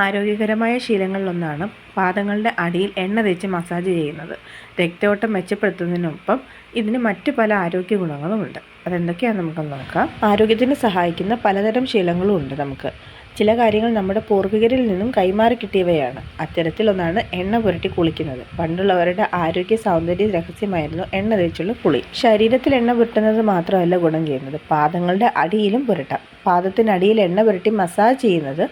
ആരോഗ്യകരമായ ശീലങ്ങളിലൊന്നാണ് പാദങ്ങളുടെ അടിയിൽ എണ്ണ തേച്ച് മസാജ് ചെയ്യുന്നത്. രക്തയോട്ടം മെച്ചപ്പെടുത്തുന്നതിനൊപ്പം ഇതിന് മറ്റു പല ആരോഗ്യ ഗുണങ്ങളുമുണ്ട്. അതെന്തൊക്കെയാണെന്ന് നമുക്കൊന്ന് നോക്കാം. ആരോഗ്യത്തിന് സഹായിക്കുന്ന പലതരം ശീലങ്ങളും ഉണ്ട് നമുക്ക്. ചില കാര്യങ്ങൾ നമ്മുടെ പൂർവികരിൽ നിന്നും കൈമാറി കിട്ടിയവയാണ്. അത്തരത്തിലൊന്നാണ് എണ്ണ പുരട്ടി കുളിക്കുന്നത്. പണ്ടുള്ളവരുടെ ആരോഗ്യ സൗന്ദര്യ രഹസ്യമായിരുന്നു എണ്ണ തേച്ചുള്ള കുളി. ശരീരത്തിൽ എണ്ണ പുരട്ടുന്നത് മാത്രമല്ല ഗുണം ചെയ്യുന്നത്, പാദങ്ങളുടെ അടിയിലും പുരട്ടാം. പാദത്തിനടിയിൽ എണ്ണ പുരട്ടി മസാജ് ചെയ്യുന്നത്,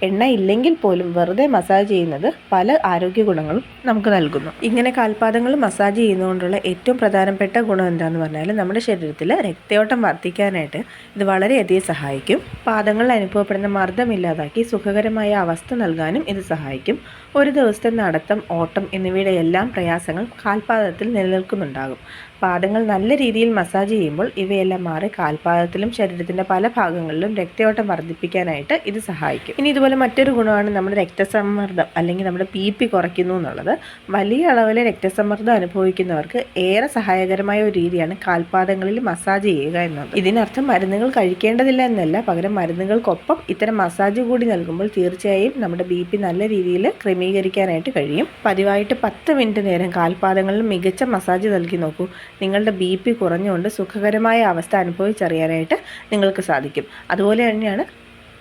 എണ്ണ ഇല്ലെങ്കിൽ പോലും വെറുതെ മസാജ് ചെയ്യുന്നത് പല ആരോഗ്യ ഗുണങ്ങളും നമുക്ക് നൽകുന്നു. ഇങ്ങനെ കാൽപാദങ്ങൾ മസാജ് ചെയ്യുന്നതുകൊണ്ടുള്ള ഏറ്റവും പ്രധാനപ്പെട്ട ഗുണം എന്താണെന്ന് പറഞ്ഞാൽ നമ്മുടെ ശരീരത്തിൽ രക്തയോട്ടം വർദ്ധിക്കാനായിട്ട് ഇത് വളരെയധികം സഹായിക്കും. പാദങ്ങളിൽ അനുഭവപ്പെടുന്ന മർദ്ദം ഇല്ലാതാക്കി സുഖകരമായ അവസ്ഥ നൽകാനും ഇത് സഹായിക്കും. ഒരു ദിവസത്തെ നടത്തം, ഓട്ടം എന്നിവയുടെ എല്ലാം പ്രയാസങ്ങൾ കാൽപാദത്തിൽ നിലനിൽക്കുന്നുണ്ടാകും. പാദങ്ങൾ നല്ല രീതിയിൽ മസാജ് ചെയ്യുമ്പോൾ ഇവയെല്ലാം മാറി കാൽപാദത്തിലും ശരീരത്തിൻ്റെ പല ഭാഗങ്ങളിലും രക്തയോട്ടം വർദ്ധിപ്പിക്കാനായിട്ട് ഇത് സഹായിക്കും. ഇനി ഇതുപോലെ മറ്റൊരു ഗുണമാണ് നമ്മുടെ രക്തസമ്മർദ്ദം അല്ലെങ്കിൽ നമ്മുടെ BP കുറയ്ക്കുന്നു എന്നുള്ളത്. വലിയ അളവിൽ രക്തസമ്മർദ്ദം അനുഭവിക്കുന്നവർക്ക് ഏറെ സഹായകരമായ ഒരു രീതിയാണ് കാൽപാദങ്ങളിൽ മസാജ് ചെയ്യുക എന്നത്. ഇതിനർത്ഥം മരുന്നുകൾ കഴിക്കേണ്ടതില്ല എന്നല്ല, പകരം മരുന്നുകൾക്കൊപ്പം ഇത്തരം മസാജ് കൂടി നൽകുമ്പോൾ തീർച്ചയായും നമ്മുടെ BP നല്ല രീതിയിൽ ക്രമീകരിക്കാനായിട്ട് കഴിയും. പതിവായിട്ട് 10 മിനിറ്റ് നേരം കാൽപാദങ്ങളിൽ മികച്ച മസാജ് നൽകി നോക്കൂ. നിങ്ങളുടെ BP കുറഞ്ഞുകൊണ്ട് സുഖകരമായ അവസ്ഥ അനുഭവിച്ചറിയാനായിട്ട് നിങ്ങൾക്ക് സാധിക്കും. അതുപോലെ തന്നെയാണ്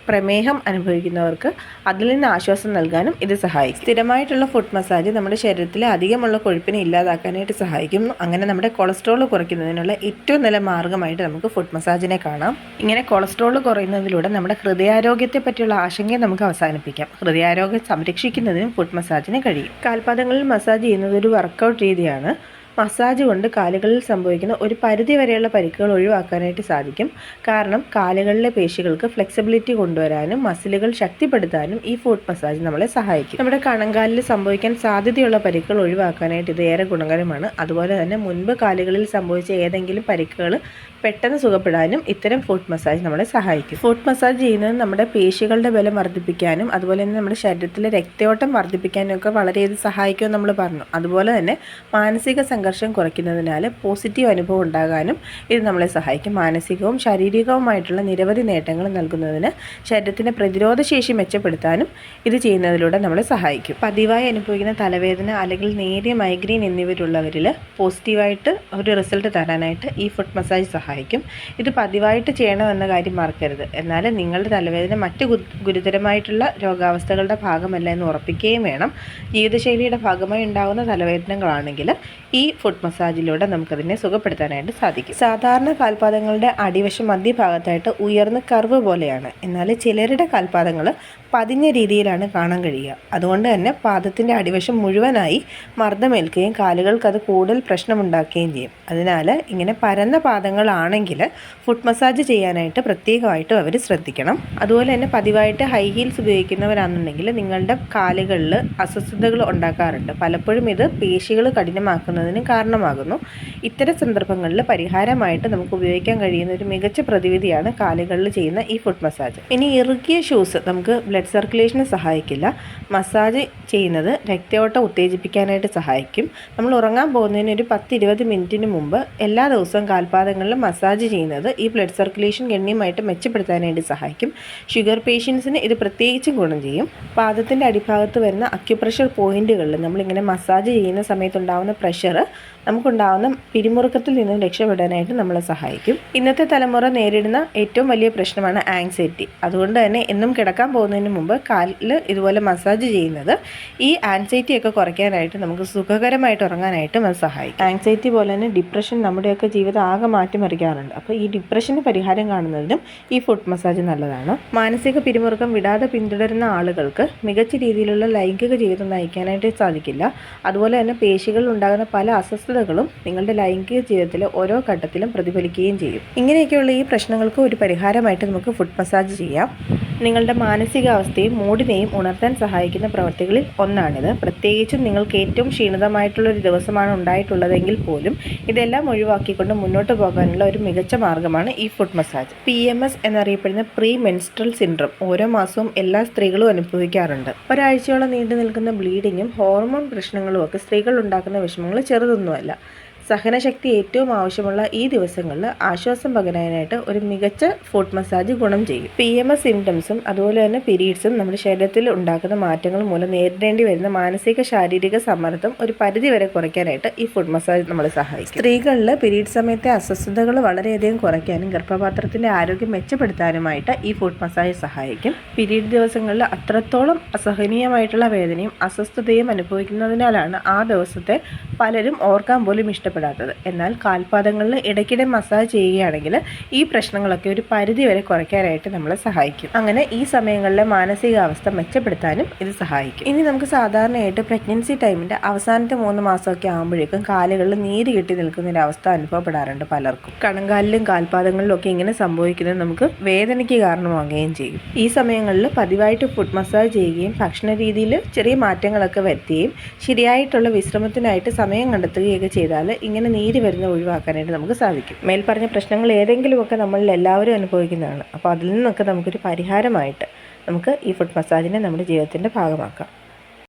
പ്രമേഹം അനുഭവിക്കുന്നവർക്ക് അതിൽ നിന്ന് ആശ്വാസം നൽകാനും ഇത് സഹായിക്കും. സ്ഥിരമായിട്ടുള്ള ഫുഡ് മസാജ് നമ്മുടെ ശരീരത്തിലെ അധികമുള്ള കൊഴുപ്പിനെ ഇല്ലാതാക്കാനായിട്ട് സഹായിക്കും. അങ്ങനെ നമ്മുടെ കൊളസ്ട്രോൾ കുറയ്ക്കുന്നതിനുള്ള ഏറ്റവും നല്ല മാർഗ്ഗമായിട്ട് നമുക്ക് ഫുഡ് മസാജിനെ കാണാം. ഇങ്ങനെ കൊളസ്ട്രോൾ കുറയുന്നതിലൂടെ നമ്മുടെ ഹൃദയാരോഗ്യത്തെ പറ്റിയുള്ള ആശങ്കയെ നമുക്ക് അവസാനിപ്പിക്കാം. ഹൃദയാരോഗ്യം സംരക്ഷിക്കുന്നതിനും ഫുഡ് മസാജിന് കഴിയും. കാൽപാദങ്ങളിൽ മസാജ് ചെയ്യുന്നത് ഒരു വർക്കൗട്ട് രീതിയാണ്. മസാജ് കൊണ്ട് കാലുകളിൽ സംഭവിക്കുന്ന ഒരു പരിധി വരെയുള്ള പരിക്കുകൾ ഒഴിവാക്കാനായിട്ട് സാധിക്കും. കാരണം കാലുകളിലെ പേശികൾക്ക് ഫ്ലെക്സിബിലിറ്റി കൊണ്ടുവരാനും മസിലുകൾ ശക്തിപ്പെടുത്താനും ഈ ഫുഡ് മസാജ് നമ്മളെ സഹായിക്കും. നമ്മുടെ കണങ്കാലിൽ സംഭവിക്കാൻ സാധ്യതയുള്ള പരിക്കുകൾ ഒഴിവാക്കാനായിട്ട് ഇത് ഏറെ ഗുണകരമാണ്. അതുപോലെ തന്നെ മുൻപ് കാലുകളിൽ സംഭവിച്ച ഏതെങ്കിലും പരിക്കുകൾ പെട്ടെന്ന് സുഖപ്പെടാനും ഇത്തരം ഫുഡ് മസാജ് നമ്മളെ സഹായിക്കും. ഫുഡ് മസാജ് ചെയ്യുന്നത് നമ്മുടെ പേശികളുടെ ബലം വർദ്ധിപ്പിക്കാനും അതുപോലെ തന്നെ നമ്മുടെ ശരീരത്തിലെ രക്തയോട്ടം വർദ്ധിപ്പിക്കാനും ഒക്കെ വളരെയധികം സഹായിക്കുമെന്ന് നമ്മൾ പറഞ്ഞു. അതുപോലെ തന്നെ മാനസിക സംഘർഷം കുറയ്ക്കുന്നതിനാൽ പോസിറ്റീവ് അനുഭവം ഉണ്ടാകാനും ഇത് നമ്മളെ സഹായിക്കും. മാനസികവും ശാരീരികവുമായിട്ടുള്ള നിരവധി നേട്ടങ്ങൾ നൽകുന്നതിന് ശരീരത്തിൻ്റെ പ്രതിരോധശേഷി മെച്ചപ്പെടുത്താനും ഇത് ചെയ്യുന്നതിലൂടെ നമ്മളെ സഹായിക്കും. പതിവായി അനുഭവിക്കുന്ന തലവേദന അല്ലെങ്കിൽ നേരിയ മൈഗ്രെയിൻ എന്നിവരുള്ളവരിൽ പോസിറ്റീവായിട്ട് ഒരു റിസൾട്ട് തരാനായിട്ട് ഈ ഫുഡ് മസാജ് സഹായിക്കും. ഇത് പതിവായിട്ട് ചെയ്യണമെന്ന കാര്യം മറക്കരുത്. എന്നാൽ നിങ്ങളുടെ തലവേദന മറ്റ് ഗുരുതരമായിട്ടുള്ള രോഗാവസ്ഥകളുടെ ഭാഗമല്ല എന്ന് ഉറപ്പിക്കുകയും വേണം. ജീവിതശൈലിയുടെ ഭാഗമായി ഉണ്ടാകുന്ന തലവേദനകളാണെങ്കിൽ ഈ ഫുഡ് മസാജിലൂടെ നമുക്കതിനെ സുഖപ്പെടുത്താനായിട്ട് സാധിക്കും. സാധാരണ കാൽപാദങ്ങളുടെ അടിവശം മധ്യഭാഗത്തായിട്ട് ഉയർന്ന കർവ് പോലെയാണ്. എന്നാൽ ചിലരുടെ കാൽപാദങ്ങൾ പതിഞ്ഞ രീതിയിലാണ് കാണാൻ കഴിയുക. അതുകൊണ്ട് തന്നെ പാദത്തിൻ്റെ അടിവശം മുഴുവനായി മർദ്ദമേൽക്കുകയും കാലുകൾക്ക് അത് കൂടുതൽ പ്രശ്നമുണ്ടാക്കുകയും ചെയ്യും. അതിനാൽ ഇങ്ങനെ പരന്ന പാദങ്ങളാണെങ്കിൽ ഫുഡ് മസാജ് ചെയ്യാനായിട്ട് പ്രത്യേകമായിട്ടും അവർ ശ്രദ്ധിക്കണം. അതുപോലെ തന്നെ പതിവായിട്ട് ഹൈ ഹീൽസ് ഉപയോഗിക്കുന്നവരാണെന്നുണ്ടെങ്കിൽ നിങ്ങളുടെ കാലുകളിൽ അസ്വസ്ഥതകൾ ഉണ്ടാക്കാറുണ്ട്. പലപ്പോഴും ഇത് പേശികൾ കഠിനമാക്കുന്നതിന് കാരണമാകുന്നു. ഇത്തരം സന്ദർഭങ്ങളിൽ പരിഹാരമായിട്ട് നമുക്ക് ഉപയോഗിക്കാൻ കഴിയുന്ന ഒരു മികച്ച പ്രതിവിധിയാണ് കാലുകളിൽ ചെയ്യുന്ന ഈ ഫുഡ് മസാജ്. ഇനി ഇറുകിയ ഷൂസ് നമുക്ക് ബ്ലഡ് സർക്കുലേഷന് സഹായിക്കില്ല. മസാജ് ചെയ്യുന്നത് രക്തയോട്ടം ഉത്തേജിപ്പിക്കാനായിട്ട് സഹായിക്കും. നമ്മൾ ഉറങ്ങാൻ പോകുന്നതിന് ഒരു 10-20 മിനിറ്റിന് മുമ്പ് എല്ലാ ദിവസവും കാൽപാദങ്ങളിൽ മസാജ് ചെയ്യുന്നത് ഈ ബ്ലഡ് സർക്കുലേഷൻ ഗണ്യമായിട്ട് മെച്ചപ്പെടുത്താനായിട്ട് സഹായിക്കും. ഷുഗർ പേഷ്യൻസിന് ഇത് പ്രത്യേകിച്ചും ഗുണം ചെയ്യും. പാദത്തിൻ്റെ അടിഭാഗത്ത് വരുന്ന അക്യുപ്രഷർ പോയിന്റുകളിൽ നമ്മളിങ്ങനെ മസാജ് ചെയ്യുന്ന സമയത്തുണ്ടാകുന്ന പ്രഷർ നമുക്കുണ്ടാകുന്ന പിരിമുറുക്കത്തിൽ നിന്നും രക്ഷപ്പെടാനായിട്ട് നമ്മളെ സഹായിക്കും. ഇന്നത്തെ തലമുറ നേരിടുന്ന ഏറ്റവും വലിയ പ്രശ്നമാണ് ആങ്സൈറ്റി. അതുകൊണ്ട് തന്നെ എന്നും കിടക്കാൻ പോകുന്നതിന് മുമ്പ് കാലിൽ ഇതുപോലെ മസാജ് ചെയ്യുന്നത് ഈ ആങ്സൈറ്റിയൊക്കെ കുറയ്ക്കാനായിട്ട് നമുക്ക് സുഖകരമായിട്ട് ഉറങ്ങാനായിട്ടും അത് സഹായിക്കും. ആങ്സൈറ്റി പോലെ തന്നെ ഡിപ്രഷൻ നമ്മുടെയൊക്കെ ജീവിതം ആകെ മാറ്റിമറിക്കാറുണ്ട്. അപ്പോൾ ഈ ഡിപ്രഷന് പരിഹാരം കാണുന്നതിനും ഈ ഫുഡ് മസാജ് നല്ലതാണ്. മാനസിക പിരിമുറുക്കം വിടാതെ പിന്തുടരുന്ന ആളുകൾക്ക് മികച്ച രീതിയിലുള്ള ലൈംഗിക ജീവിതം നയിക്കാനായിട്ട് സാധിക്കില്ല. അതുപോലെ തന്നെ പേശികളിൽ ഉണ്ടാകുന്ന പല അസ്വസ്ഥതകളും നിങ്ങളുടെ ലൈംഗിക ജീവിതത്തിലെ ഓരോ ഘട്ടത്തിലും പ്രതിഫലിക്കുകയും ചെയ്യും. ഇങ്ങനെയൊക്കെയുള്ള ഈ പ്രശ്നങ്ങൾക്ക് ഒരു പരിഹാരമായിട്ട് നമുക്ക് ഫുഡ് മസാജ് ചെയ്യാം. നിങ്ങളുടെ മാനസികാവസ്ഥയും മൂഡിനെയും ഉണർത്താൻ സഹായിക്കുന്ന പ്രവൃത്തികളിൽ ഒന്നാണിത്. പ്രത്യേകിച്ചും നിങ്ങൾക്ക് ഏറ്റവും ക്ഷീണിതമായിട്ടുള്ളൊരു ദിവസമാണ് ഉണ്ടായിട്ടുള്ളതെങ്കിൽ പോലും ഇതെല്ലാം ഒഴിവാക്കിക്കൊണ്ട് മുന്നോട്ട് പോകാനുള്ള ഒരു മികച്ച മാർഗ്ഗമാണ് ഈ ഫുഡ് മസാജ്. PMS എന്നറിയപ്പെടുന്ന പ്രീ മെൻസ്ട്രൽ സിൻഡ്രോം ഓരോ മാസവും എല്ലാ സ്ത്രീകളും അനുഭവിക്കാറുണ്ട്. ഒരാഴ്ചയോളം നീണ്ടു നിൽക്കുന്ന ബ്ലീഡിങ്ങും ഹോർമോൺ പ്രശ്നങ്ങളും ഒക്കെ സ്ത്രീകൾ ഉണ്ടാക്കുന്ന വിഷമങ്ങൾ ചെറുതൊന്നുമല്ല. സഹനശക്തി ഏറ്റവും ആവശ്യമുള്ള ഈ ദിവസങ്ങളിൽ ആശ്വാസം പകരാനായിട്ട് ഒരു മികച്ച ഫുഡ് മസാജ് ഗുണം ചെയ്യും. PMS സിംറ്റംസും അതുപോലെ തന്നെ പീരീഡ്സും നമ്മുടെ ശരീരത്തിൽ ഉണ്ടാക്കുന്ന മാറ്റങ്ങൾ മൂലം നേരിടേണ്ടി വരുന്ന മാനസിക ശാരീരിക സമ്മർദ്ദം ഒരു പരിധി വരെ കുറയ്ക്കാനായിട്ട് ഈ ഫുഡ് മസാജ് നമ്മളെ സഹായിക്കും. സ്ത്രീകളിൽ പീരീഡ് സമയത്തെ അസ്വസ്ഥതകൾ വളരെയധികം കുറയ്ക്കാനും ഗർഭപാത്രത്തിൻ്റെ ആരോഗ്യം മെച്ചപ്പെടുത്താനുമായിട്ട് ഈ ഫുഡ് മസാജ് സഹായിക്കും. പീരീഡ് ദിവസങ്ങളിൽ അത്രത്തോളം അസഹനീയമായിട്ടുള്ള വേദനയും അസ്വസ്ഥതയും അനുഭവിക്കുന്നതിനാലാണ് ആ ദിവസത്തെ പലരും ഓർക്കാൻ പോലും ഇഷ്ടപ്പെടാത്തത്. എന്നാൽ കാൽപാദങ്ങളിൽ ഇടയ്ക്കിടെ മസാജ് ചെയ്യുകയാണെങ്കിൽ ഈ പ്രശ്നങ്ങളൊക്കെ ഒരു പരിധി വരെ കുറയ്ക്കാനായിട്ട് നമ്മളെ സഹായിക്കും. അങ്ങനെ ഈ സമയങ്ങളിലെ മാനസികാവസ്ഥ മെച്ചപ്പെടുത്താനും ഇത് സഹായിക്കും. ഇനി നമുക്ക് സാധാരണയായിട്ട് പ്രഗ്നൻസി ടൈമിൻ്റെ അവസാനത്തെ 3 മാസമൊക്കെ ആകുമ്പോഴേക്കും കാലുകളിൽ നീര് കെട്ടി നിൽക്കുന്നൊരവസ്ഥ അനുഭവപ്പെടാറുണ്ട് പലർക്കും. കണങ്കാലിലും കാൽപാദങ്ങളിലും ഒക്കെ ഇങ്ങനെ സംഭവിക്കുന്നത് നമുക്ക് വേദനയ്ക്ക് കാരണമാവുകയും ചെയ്യും. ഈ സമയങ്ങളിൽ പതിവായിട്ട് ഫുഡ് മസാജ് ചെയ്യുകയും ഭക്ഷണ രീതിയിൽ ചെറിയ മാറ്റങ്ങളൊക്കെ വരുത്തുകയും ശരിയായിട്ടുള്ള വിശ്രമത്തിനായിട്ട് സമയം കണ്ടെത്തുകയൊക്കെ ചെയ്താൽ ഇങ്ങനെ നീര് വരുന്നത് ഒഴിവാക്കാനായിട്ട് നമുക്ക് സാധിക്കും. മേൽപ്പറഞ്ഞ പ്രശ്നങ്ങൾ ഏതെങ്കിലുമൊക്കെ നമ്മളിൽ എല്ലാവരും അനുഭവിക്കുന്നതാണ്. അപ്പോൾ അതിൽ നിന്നൊക്കെ നമുക്കൊരു പരിഹാരമായിട്ട് നമുക്ക് ഈ ഫുഡ് മസാജിനെ നമ്മുടെ ജീവിതത്തിൻ്റെ ഭാഗമാക്കാം.